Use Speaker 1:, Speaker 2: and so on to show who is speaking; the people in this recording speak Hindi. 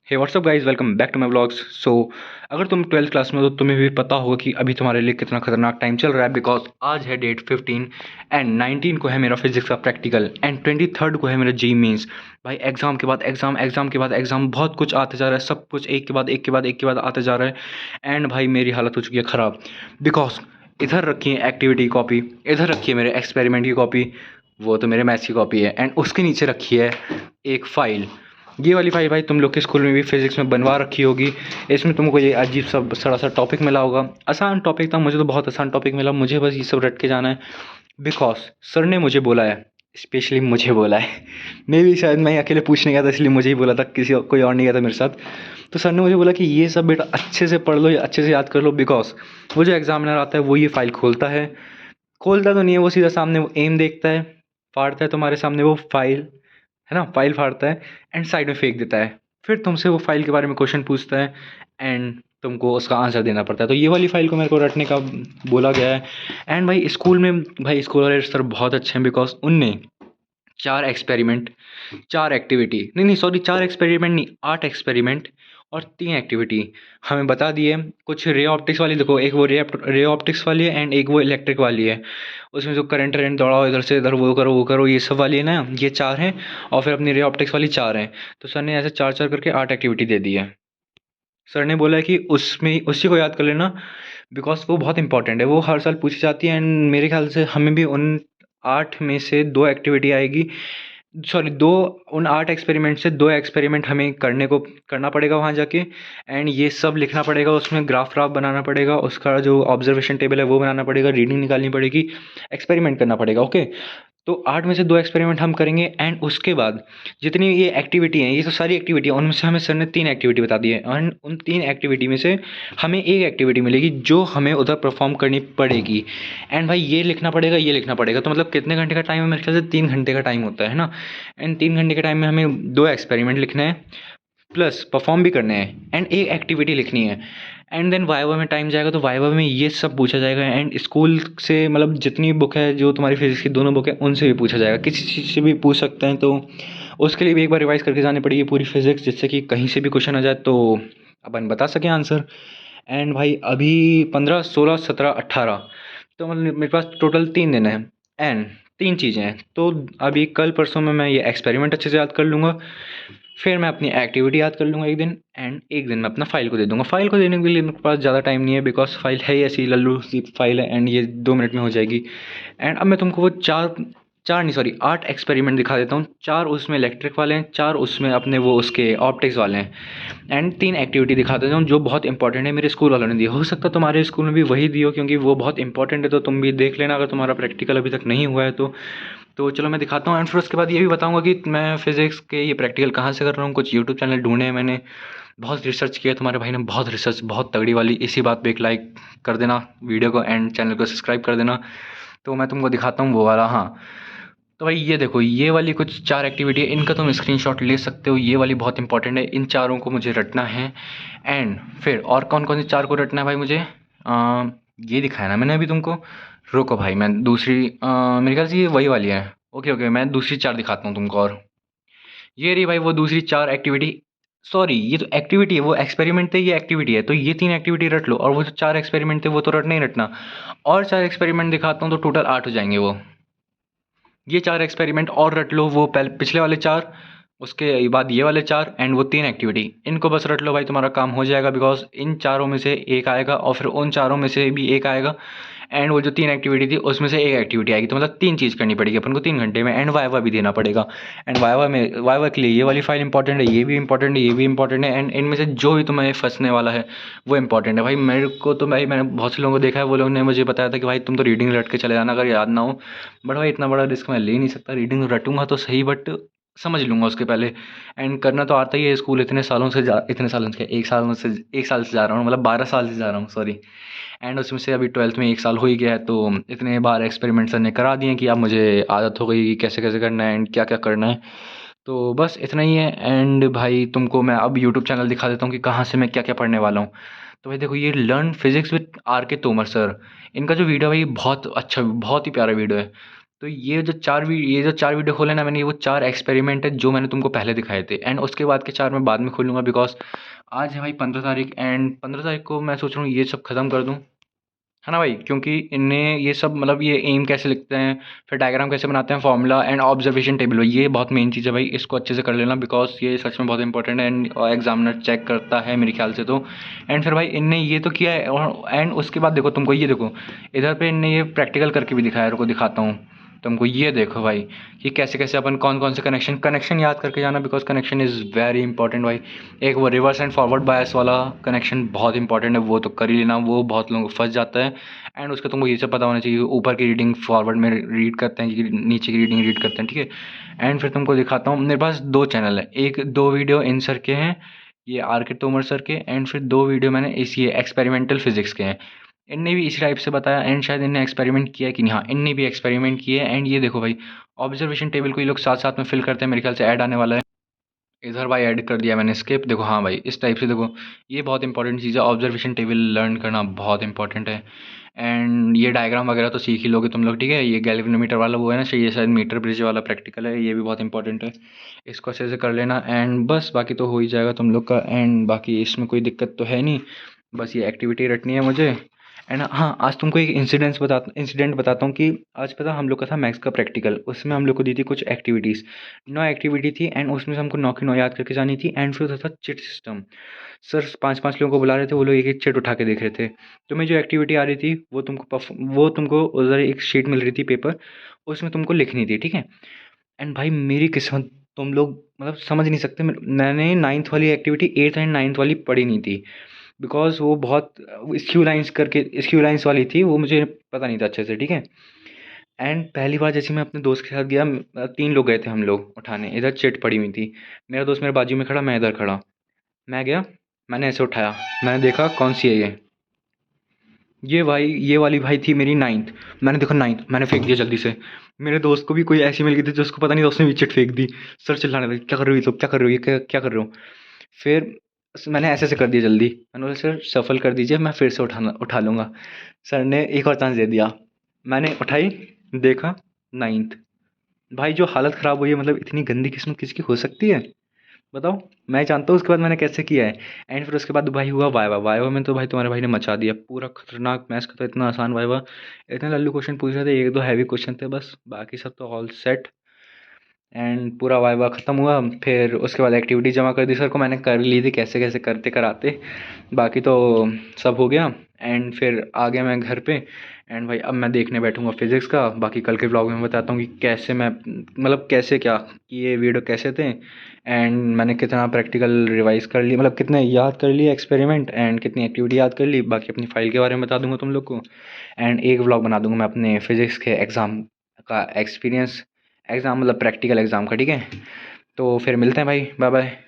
Speaker 1: Hey what's up guys, welcome back to my vlogs. अगर तुम 12th क्लास में हो तो तुम्हें भी पता होगा कि अभी तुम्हारे लिए कितना खतरनाक टाइम चल रहा है। बिकॉज आज है डेट 15 एंड 19 को है मेरा फिजिक्स का प्रैक्टिकल एंड 23rd को है मेरा जी मीन्स। भाई एग्जाम के बाद एग्जाम, एग्जाम के बाद एग्जाम, बहुत कुछ आते जा रहा है, सब कुछ एक के बाद एक के बाद एक के बाद आते जा रहा है। एंड भाई मेरी हालत हो चुकी है ख़राब। बिकॉज इधर रखी है एक्टिविटी कॉपी, इधर रखी है मेरे एक्सपेरिमेंट की कॉपी, वो तो मेरे मैथ्स की कॉपी है, एंड उसके नीचे रखी है एक फ़ाइल। ये वाली फाइल भाई तुम लोग के स्कूल में भी फिजिक्स में बनवा रखी होगी। इसमें तुमको ये अजीब सा सड़ा सा टॉपिक मिला होगा। आसान टॉपिक था, मुझे तो बहुत आसान टॉपिक मिला, मुझे बस ये सब रट के जाना है। बिकॉज सर ने मुझे बोला है, स्पेशली मुझे बोला है मे भी शायद मैं अकेले पूछने गया था इसलिए मुझे ही बोला था, कोई और नहीं गया था मेरे साथ। तो सर ने मुझे बोला कि ये सब बेटा अच्छे से पढ़ लो या अच्छे से याद कर लो। बिकॉज वो जो एग्जामिनर आता है वो ये फाइल खोलता है, खोलता तो नहीं है, वो सीधा सामने वो एम देखता है, फाड़ता है तुम्हारे सामने वो फाइल, है ना, फाइल फाड़ता है एंड साइड में फेंक देता है। फिर तुमसे वो फाइल के बारे में क्वेश्चन पूछता है एंड तुमको उसका आंसर देना पड़ता है। तो ये वाली फाइल को मेरे को रटने का बोला गया है। एंड भाई स्कूल में, भाई स्कूल वाले सर बहुत अच्छे हैं। बिकॉज उनने 4 एक्सपेरिमेंट, 4 एक्टिविटी, नहीं नहीं सॉरी, 4 एक्सपेरिमेंट नहीं, 8 एक्सपेरिमेंट और 3 एक्टिविटी हमें बता दिए। कुछ रे ऑप्टिक्स वाली, देखो एक वो रे ऑप्टिक्स वाली है एंड एक वो इलेक्ट्रिक वाली है। उसमें जो करंट वरेंट दौड़ाओ इधर से इधर, वो करो ये सब वाली है ना, ये 4 हैं। और फिर अपनी रे ऑप्टिक्स वाली 4 हैं। तो सर ने ऐसे 4-4 करके 8 एक्टिविटी दे दी है। सर ने बोला है कि उसमें उसी को याद कर लेना, बिकॉज वो बहुत इंपॉर्टेंट है, वो हर साल पूछी जाती है। एंड मेरे ख्याल से हमें भी उन 8 में से 2 एक्टिविटी आएगी, सॉरी 2, उन 8 एक्सपेरिमेंट से 2 एक्सपेरिमेंट हमें करना पड़ेगा वहाँ जाके। एंड ये सब लिखना पड़ेगा, उसमें ग्राफ व्राफ बनाना पड़ेगा, उसका जो ऑब्जर्वेशन टेबल है वो बनाना पड़ेगा, रीडिंग निकालनी पड़ेगी, एक्सपेरिमेंट करना पड़ेगा। ओके, तो 8 में से 2 एक्सपेरिमेंट हम करेंगे। एंड उसके बाद जितनी ये एक्टिविटी हैं, ये तो सारी एक्टिविटी हैं, उनमें से हमें सर ने 3 एक्टिविटी बता दी है। एंड उन 3 एक्टिविटी में से हमें एक एक्टिविटी मिलेगी जो हमें उधर परफॉर्म करनी पड़ेगी। एंड भाई ये लिखना पड़ेगा, ये लिखना पड़ेगा। तो मतलब कितने घंटे का टाइम है? मेरे ख्याल से 3 घंटे का टाइम होता है ना। एंड 3 घंटे के टाइम में हमें 2 एक्सपेरिमेंट लिखने हैं, प्लस परफॉर्म भी करने हैं एंड एक एक्टिविटी लिखनी है। एंड देन वाइवा में टाइम जाएगा, तो वाइवा में ये सब पूछा जाएगा। एंड स्कूल से मतलब जितनी बुक है, जो तुम्हारी फिजिक्स की दोनों बुक है, उनसे भी पूछा जाएगा, किसी चीज़ से भी पूछ सकते हैं। तो उसके लिए भी एक बार रिवाइज करके जानी पड़ेगी पूरी फिजिक्स, जिससे कि कहीं से भी क्वेश्चन आ जाए तो अपन बता सकें आंसर। एंड भाई अभी 15, 16, 17, 18, तो मतलब मेरे पास टोटल 3 दिन है एंड 3 चीज़ें हैं। तो अभी कल परसों में मैं ये एक्सपेरिमेंट अच्छे से याद कर लूँगा, फिर मैं अपनी एक्टिविटी याद कर लूँगा एक दिन, एंड एक दिन मैं अपना फ़ाइल को दे दूँगा। फ़ाइल को देने के लिए मेरे पास ज़्यादा टाइम नहीं है, बिकॉज़ फ़ाइल है ही ऐसी लल्लू सी फ़ाइल है एंड ये 2 मिनट में हो जाएगी। एंड अब मैं तुमको वो 4 नहीं सॉरी 8 एक्सपेरिमेंट दिखा देता हूँ। 4 उसमें इलेक्ट्रिक वाले हैं, 4 उसमें अपने वो उसके ऑप्टिक्स वाले हैं, एंड 3 एक्टिविटी दिखा देता हूँ जो बहुत इंपॉर्टेंट है, मेरे स्कूल वालों ने दी। हो सकता है तुम्हारे स्कूल में भी वही दी हो, क्योंकि वो बहुत इंपॉर्टेंट है। तो तुम भी देख लेना अगर तुम्हारा प्रैक्टिकल अभी तक नहीं हुआ है तो। चलो मैं दिखाता हूँ। एंड फिर उसके बाद ये भी बताऊँगा कि मैं फिज़िक्स के ये प्रैक्टिकल कहाँ से कर रहा हूँ। कुछ यूट्यूब चैनल ढूँढे हैं मैंने, बहुत रिसर्च किया, तुम्हारे भाई ने बहुत रिसर्च, बहुत तगड़ी वाली। इसी बात पे एक लाइक कर देना वीडियो को एंड चैनल को सब्सक्राइब कर देना। तो मैं तुमको दिखाता हूँ वो वाला। हाँ, तो भाई ये देखो, ये वाली कुछ 4 एक्टिविटी है, इनका तुम स्क्रीनशॉट ले सकते हो। ये वाली बहुत इंपॉर्टेंट है, इन चारों को मुझे रटना है। एंड फिर और कौन कौन से 4 को रटना है भाई मुझे, ये दिखाया ना मैंने अभी तुमको। रुको भाई, मैं दूसरी मेरे ख्याल से ये वही वाली है। ओके ओके, मैं दूसरी 4 दिखाता हूँ तुमको। और ये रही भाई वो दूसरी 4 एक्टिविटी। सॉरी, ये तो एक्टिविटी है, वो एक्सपेरिमेंट थे, ये एक्टिविटी है। तो ये 3 एक्टिविटी रट लो, और वो जो 4 एक्सपेरिमेंट थे वो तो रटना ही रटना। और 4 एक्सपेरिमेंट दिखाता हूँ तो टोटल 8 हो जाएंगे वो। ये 4 एक्सपेरिमेंट और रट लो, वो पिछले वाले 4, उसके बाद ये वाले 4 एंड वो 3 एक्टिविटी, इनको बस रट लो भाई, तुम्हारा काम हो जाएगा। बिकॉज इन चारों में से एक आएगा और फिर उन चारों में से भी एक आएगा। एंड वो जो 3 एक्टिविटी थी उसमें से एक एक्टिविटी आएगी। तो मतलब 3 चीज़ करनी पड़ेगी अपन को 3 घंटे में। एंड वाइवा भी देना पड़ेगा। एंड वाइवा के लिए ये वाली फाइल इंपॉर्टेंट है, ये भी इंपॉर्टेंट है, ये भी इंपॉर्टेंट है। एंड इनमें से जो भी तुम्हें फंसने वाला है वो इंपॉर्टेंट है भाई। मेरे को तो भाई, मैंने बहुत से लोगों को देखा है, वो लोगों ने मुझे बताया था कि भाई तुम तो रीडिंग रट के चले जाना अगर याद ना हो। बट भाई इतना बड़ा रिस्क मैं ले नहीं सकता। रीडिंग रटूंगा तो सही, बट समझ लूँगा उसके पहले। एंड करना तो आता ही है, स्कूल इतने सालों से 1 साल से जा रहा हूँ, मतलब 12 साल से जा रहा हूँ, सॉरी। एंड उसमें से अभी 12th में 1 साल हो ही गया है। तो इतने बार एक्सपेरिमेंट सर ने करा दिए कि अब मुझे आदत हो गई कि कैसे कैसे करना है एंड क्या क्या करना है। तो बस इतना ही है। एंड भाई तुमको मैं अब यूट्यूब चैनल दिखा देता हूँ कि कहाँ से मैं क्या क्या पढ़ने वाला हूँ। तो भाई देखो, ये लर्न फिजिक्स विद आर के तोमर सर, इनका जो वीडियो है भाई बहुत अच्छा, बहुत ही प्यारा वीडियो है। तो ये जो 4 वीडियो खोले ना मैंने, ये वो 4 एक्सपेरिमेंट है जो मैंने तुमको पहले दिखाए थे, एंड उसके बाद के 4 मैं बाद में खोलूँगा, बिकॉज़ आज है भाई 15 तारीख, एंड 15 तारीख को मैं सोच रहा हूँ ये सब ख़त्म कर दूँ। है ना भाई? क्योंकि इनने ये सब मतलब ये एम कैसे लिखते हैं, फिर डायग्राम कैसे बनाते हैं, फॉर्मूला एंड ऑब्जर्वेशन टेबल, भाई ये बहुत मेन चीज़ है भाई, इसको अच्छे से कर लेना, बिकॉज़ ये सच में बहुत इंपॉर्टेंट है, एंड एग्जामिनर चेक करता है मेरे ख्याल से तो। एंड फिर भाई इनने ये तो किया है, और एंड उसके बाद देखो तुमको ये देखो, इधर पे इनने ये प्रैक्टिकल करके भी दिखाया, रुको दिखाता हूँ तुमको, ये देखो भाई कि कैसे कैसे अपन कौन कौन से कनेक्शन याद करके जाना, because connection is very important भाई। एक वो रिवर्स एंड फॉरवर्ड बायस वाला कनेक्शन बहुत इंपॉर्टेंट है, वो तो कर ही लेना, वो बहुत लोगों को फंस जाता है। एंड उसका तुमको ये सब पता होना चाहिए, ऊपर की रीडिंग फॉरवर्ड में रीड करते हैं कि नीचे की रीडिंग रीड करते हैं, ठीक है। एंड फिर तुमको दिखाता हूँ, मेरे पास 2 चैनल है, एक 2 वीडियो इन सर के हैं, ये आर के तोमर सर के, एंड फिर 2 वीडियो मैंने इस ये एक्सपेरिमेंटल फिजिक्स के हैं। इनने भी इसी टाइप से बताया, एंड शायद इनने एक्सपेरिमेंट किया है कि नहीं, हाँ इनने भी एक्सपेरिमेंट किए हैं। एंड ये देखो भाई, ऑब्जर्वेशन टेबल को ये लोग साथ साथ में फिल करते हैं, मेरे ख्याल से ऐड आने वाला है, इधर भाई ऐड कर दिया मैंने स्किप, देखो हाँ भाई इस टाइप से देखो, ये बहुत इंपॉर्टेंट चीज़ है, ऑब्जर्वेशन टेबल लर्न करना बहुत इंपॉर्टेंट है। एंड ये डायग्राम वगैरह तो सीख ही लोगे तुम लोग, ठीक है। ये गैल्वेनोमीटर वाला वो है ना, ये शायद मीटर ब्रिज वाला प्रैक्टिकल है, ये भी बहुत इंपॉर्टेंट है, इसको अच्छे से कर लेना, एंड बस बाकी तो हो ही जाएगा तुम लोग का। एंड बाकी इसमें कोई दिक्कत तो है नहीं, बस ये एक्टिविटी रटनी है मुझे। एंड हाँ, आज तुमको एक इंसिडेंट बताता हूँ कि आज पता हम लोग का था मैथ्स का प्रैक्टिकल, उसमें हम लोग को दी थी कुछ एक्टिविटीज़, 9 एक्टिविटी थी, एंड उसमें से हमको 9 की 9 याद करके जानी थी। एंड फिर होता था चिट सिस्टम, सर 5-5 लोगों को बुला रहे थे, वो लोग एक-एक चिट उठा के देख रहे थे। तुम्हें जो एक्टिविटी आ रही थी वो तुमको उधर एक शीट मिल रही थी पेपर, उसमें तुमको लिखनी थी, ठीक है। एंड भाई मेरी किस्मत, तुम लोग मतलब समझ नहीं सकते, मैंने 9th वाली एक्टिविटी 8th एंड 9th वाली पढ़ी नहीं थी, बिकॉज़ वो बहुत स्क्यू लाइन्स वाली थी, वो मुझे पता नहीं था अच्छे से, ठीक है। एंड पहली बार जैसे मैं अपने दोस्त के साथ गया, 3 लोग गए थे हम लोग उठाने, इधर चिट पड़ी हुई थी, मेरा दोस्त मेरे बाजू में खड़ा, मैं इधर खड़ा, मैं गया, मैंने ऐसे उठाया, मैंने देखा कौन सी है ये भाई, ये वाली भाई थी मेरी 9th, मैंने देखा 9th, मैंने फेंक दिया जल्दी से। मेरे दोस्त को भी कोई ऐसी मिल गई थी जो उसको पता नहीं था, उसने भी चिट फेंक दी। सर चिल्लाने लगे, क्या कर रहे हो ये सब, क्या कर रहे हो, ये क्या कर रहे हो। फिर मैंने ऐसे ऐसे कर दिया जल्दी, मैंने बोला सर सफल कर दीजिए, मैं फिर से उठा लूँगा। सर ने एक और चांस दे दिया, मैंने उठाई, देखा 9th। भाई जो हालत ख़राब हुई है, मतलब इतनी गंदी किस्मत किसी की हो सकती है, बताओ। मैं जानता हूँ उसके बाद मैंने कैसे किया है। एंड फिर उसके बाद भाई हुआ वाइवा, वाइवा में तो भाई तुम्हारे भाई ने मचा दिया, पूरा खतरनाक, मैथ्स का तो इतना आसान वाइवा, इतने लल्लू क्वेश्चन पूछ रहे थे, 1-2 हैवी क्वेश्चन थे बस, बाकी सब तो ऑल सेट। एंड पूरा वाइवा ख़त्म हुआ, फिर उसके बाद एक्टिविटी जमा कर दी सर को, मैंने कर ली थी कैसे कैसे करते कराते, बाकी तो सब हो गया। एंड फिर आ गया मैं घर पे, एंड भाई अब मैं देखने बैठूंगा फिज़िक्स का, बाकी कल के व्लॉग में बताता हूँ कि कैसे मैं मतलब कैसे क्या कि ये वीडियो कैसे थे, एंड मैंने कितना प्रैक्टिकल रिवाइज कर लिया, मतलब कितने याद कर लिए एक्सपेरिमेंट, एंड कितनी एक्टिविटी याद कर ली, बाकी अपनी फ़ाइल के बारे में बता दूंगा तुम लोग को। एंड एक व्लॉग बना दूंगा मैं अपने फिज़िक्स के एग्ज़ाम का एक्सपीरियंस, एग्ज़ाम मतलब प्रैक्टिकल एग्ज़ाम का, ठीक है। तो फिर मिलते हैं भाई, बाय बाय।